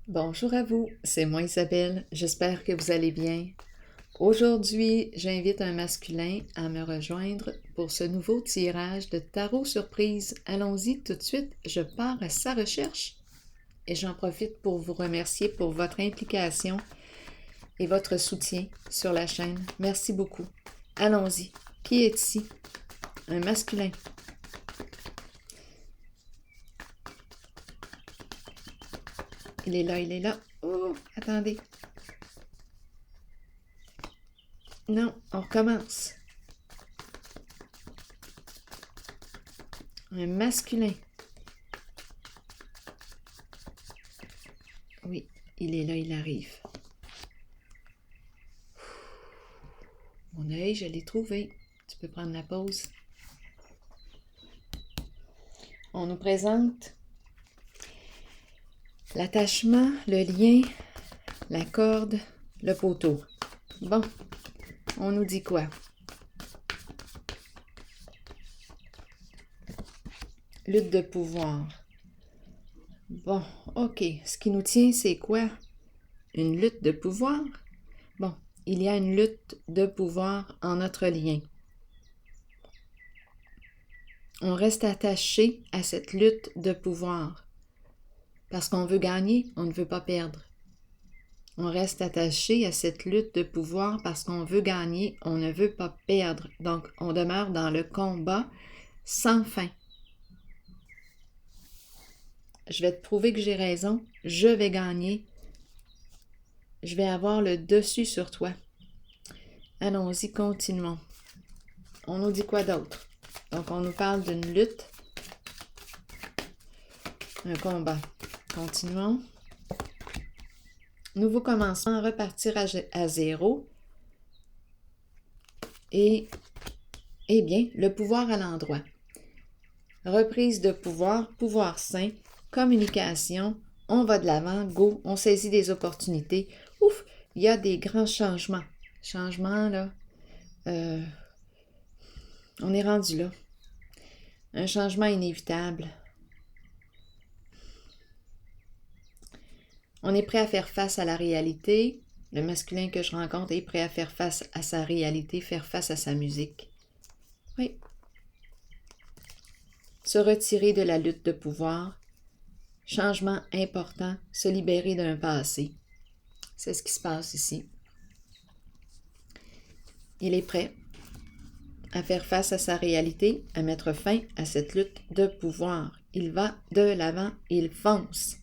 Bonjour à vous, c'est moi Isabelle, j'espère que vous allez bien. Aujourd'hui, j'invite un masculin à me rejoindre pour ce nouveau tirage de tarot surprise. Allons-y tout de suite, je pars à sa recherche et j'en profite pour vous remercier pour votre implication et votre soutien sur la chaîne. Merci beaucoup. Allons-y. Qui est ici? Un masculin. Il est là, il est là. Oh, attendez. Non, on recommence. Un masculin. Oui, il est là, il arrive. Mon œil, je l'ai trouvé. Tu peux prendre la pause. On nous présente l'attachement, le lien, la corde, le poteau. Bon, on nous dit quoi? Lutte de pouvoir. Bon, ok. Ce qui nous tient, c'est quoi? Une lutte de pouvoir? Bon, il y a une lutte de pouvoir en notre lien. On reste attaché à cette lutte de pouvoir. Parce qu'on veut gagner, on ne veut pas perdre. On reste attaché à cette lutte de pouvoir parce qu'on veut gagner, on ne veut pas perdre. Donc, on demeure dans le combat sans fin. Je vais te prouver que j'ai raison, je vais gagner, je vais avoir le dessus sur toi. Allons-y, continuons. On nous dit quoi d'autre? Donc, on nous parle d'une lutte, un combat. Continuons. Nouveau commencement, repartir à zéro. Et, eh bien, le pouvoir à l'endroit. Reprise de pouvoir, pouvoir sain, communication, on va de l'avant, go, on saisit des opportunités. Ouf, il y a des grands changements. Changements, là, on est rendu là. Un changement inévitable. On est prêt à faire face à la réalité. Le masculin que je rencontre est prêt à faire face à sa réalité, faire face à sa musique. Oui. Se retirer de la lutte de pouvoir. Changement important, se libérer d'un passé. C'est ce qui se passe ici. Il est prêt à faire face à sa réalité, à mettre fin à cette lutte de pouvoir. Il va de l'avant, il fonce.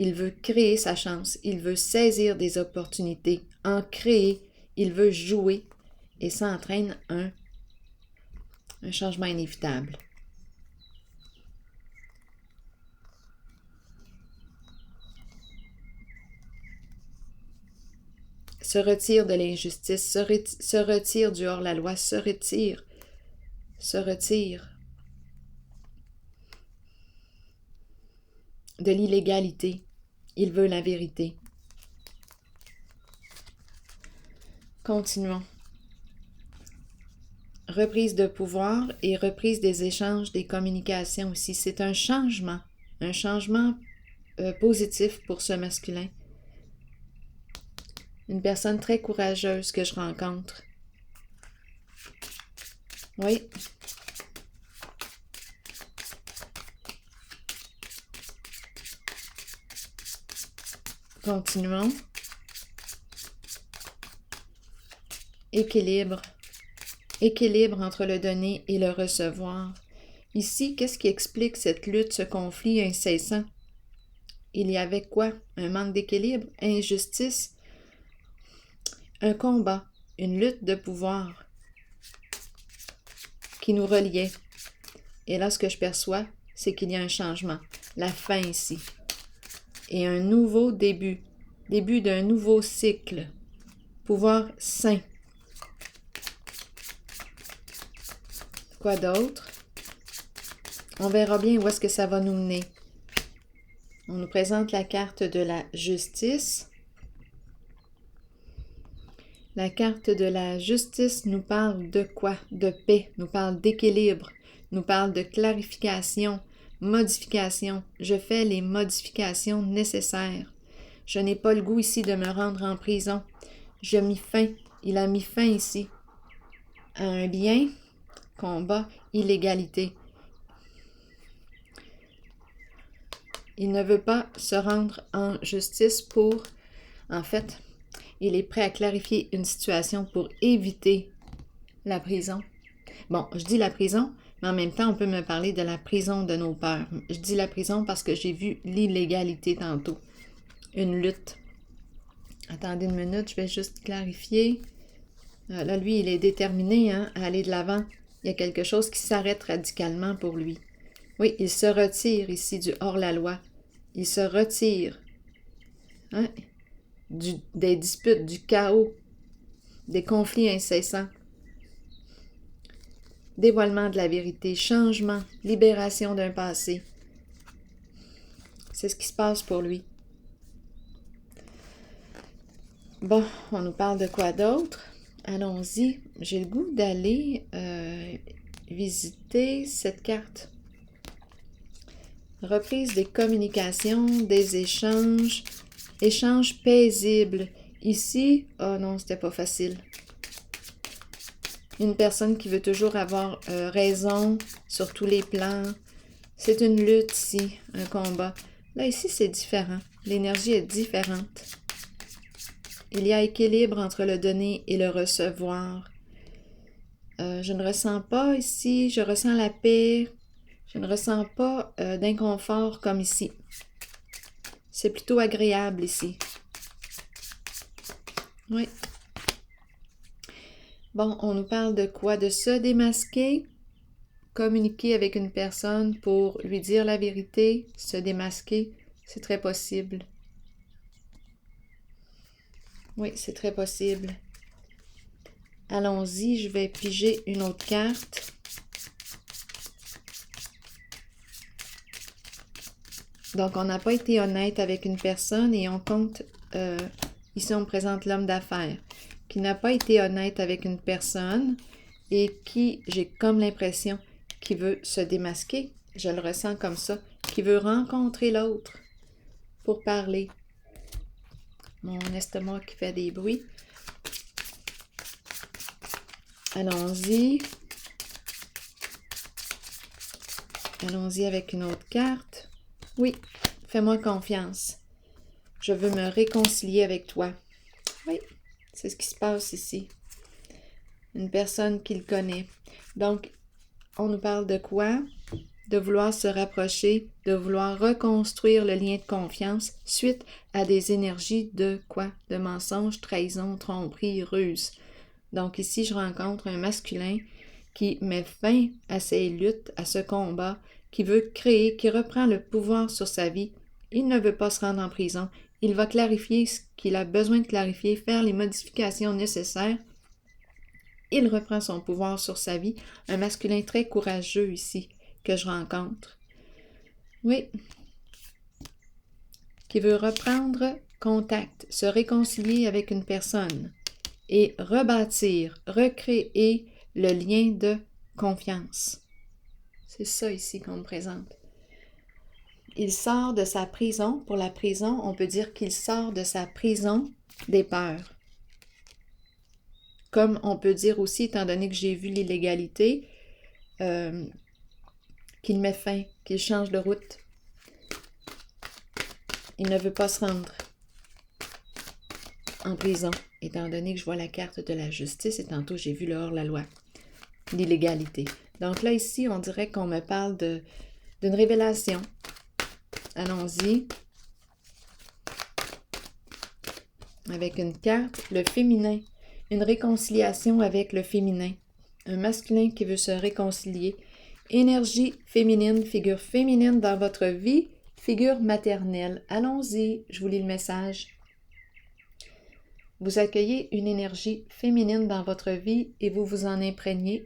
Il veut créer sa chance, il veut saisir des opportunités, en créer, il veut jouer et ça entraîne un changement inévitable. Se retire de l'injustice, se retire du hors-la-loi, se retire de l'illégalité. Il veut la vérité. Continuons. Reprise de pouvoir et reprise des échanges, des communications aussi. C'est un changement positif pour ce masculin. Une personne très courageuse que je rencontre. Oui. Continuons. Équilibre. Équilibre entre le donner et le recevoir. Ici, qu'est-ce qui explique cette lutte, ce conflit incessant? Il y avait quoi? Un manque d'équilibre, injustice, un combat, une lutte de pouvoir qui nous reliait. Et là, ce que je perçois, c'est qu'il y a un changement, la fin ici. Et un nouveau début d'un nouveau cycle. Pouvoir sain. Quoi d'autre? On verra bien où est-ce que ça va nous mener. On nous présente la carte de la justice. La carte de la justice nous parle de quoi? De paix, nous parle d'équilibre, nous parle de clarification, modification. Je fais les modifications nécessaires. Je n'ai pas le goût ici de me rendre en prison. J'ai mis fin, il a mis fin ici à un lien, combat, illégalité. Il ne veut pas se rendre en justice pour, en fait, il est prêt à clarifier une situation pour éviter la prison. Bon, je dis la prison, mais en même temps, on peut me parler de la prison de nos peurs. Je dis la prison parce que j'ai vu l'illégalité tantôt. Une lutte. Attendez une minute, je vais juste clarifier. Là, lui, il est déterminé à aller de l'avant. Il y a quelque chose qui s'arrête radicalement pour lui. Oui, il se retire ici du hors-la-loi. Il se retire des disputes, du chaos, des conflits incessants. Dévoilement de la vérité, changement, libération d'un passé. C'est ce qui se passe pour lui. Bon, on nous parle de quoi d'autre? Allons-y. J'ai le goût d'aller visiter cette carte. Reprise des communications, des échanges, échanges paisibles. Ici, oh non, c'était pas facile. Une personne qui veut toujours avoir raison sur tous les plans. C'est une lutte ici, un combat. Là, ici, c'est différent. L'énergie est différente. Il y a équilibre entre le donner et le recevoir. Je ne ressens pas ici, je ressens la paix. Je ne ressens pas d'inconfort comme ici. C'est plutôt agréable ici. Oui. Bon, on nous parle de quoi? De se démasquer, communiquer avec une personne pour lui dire la vérité, se démasquer, c'est très possible. Oui, c'est très possible. Allons-y, je vais piger une autre carte. Donc, on n'a pas été honnête avec une personne et on compte, ici on présente l'homme d'affaires, qui n'a pas été honnête avec une personne et qui, j'ai comme l'impression, qui veut se démasquer, je le ressens comme ça, qui veut rencontrer l'autre pour parler. Mon estomac qui fait des bruits. Allons-y. Allons-y avec une autre carte. Oui, fais-moi confiance. Je veux me réconcilier avec toi. Oui, c'est ce qui se passe ici. Une personne qu'il connaît. Donc, on nous parle de quoi? De vouloir se rapprocher, de vouloir reconstruire le lien de confiance suite à des énergies de quoi? De mensonges, trahison, tromperie, ruse. Donc ici, je rencontre un masculin qui met fin à ces luttes, à ce combat, qui veut créer, qui reprend le pouvoir sur sa vie. Il ne veut pas se rendre en prison. Il va clarifier ce qu'il a besoin de clarifier, faire les modifications nécessaires. Il reprend son pouvoir sur sa vie. Un masculin très courageux ici que je rencontre. Oui. Qui veut reprendre contact, se réconcilier avec une personne et rebâtir, recréer le lien de confiance. C'est ça ici qu'on me présente. Il sort de sa prison. Pour la prison, on peut dire qu'il sort de sa prison des peurs. Comme on peut dire aussi, étant donné que j'ai vu l'illégalité, qu'il met fin, qu'il change de route. Il ne veut pas se rendre en prison, étant donné que je vois la carte de la justice et tantôt j'ai vu le hors-la-loi, l'illégalité. Donc là, ici, on dirait qu'on me parle d'une révélation. Allons-y. Avec une carte, le féminin. Une réconciliation avec le féminin. Un masculin qui veut se réconcilier. Énergie féminine, figure féminine dans votre vie, figure maternelle. Allons-y, je vous lis le message. Vous accueillez une énergie féminine dans votre vie et vous vous en imprégnez.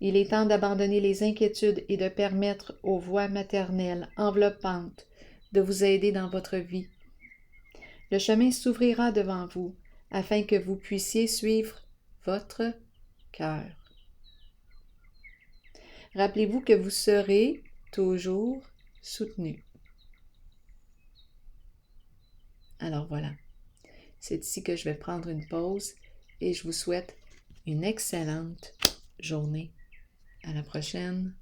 Il est temps d'abandonner les inquiétudes et de permettre aux voix maternelles, enveloppantes, de vous aider dans votre vie. Le chemin s'ouvrira devant vous afin que vous puissiez suivre votre cœur. Rappelez-vous que vous serez toujours soutenu. Alors voilà, c'est ici que je vais prendre une pause et je vous souhaite une excellente journée. À la prochaine.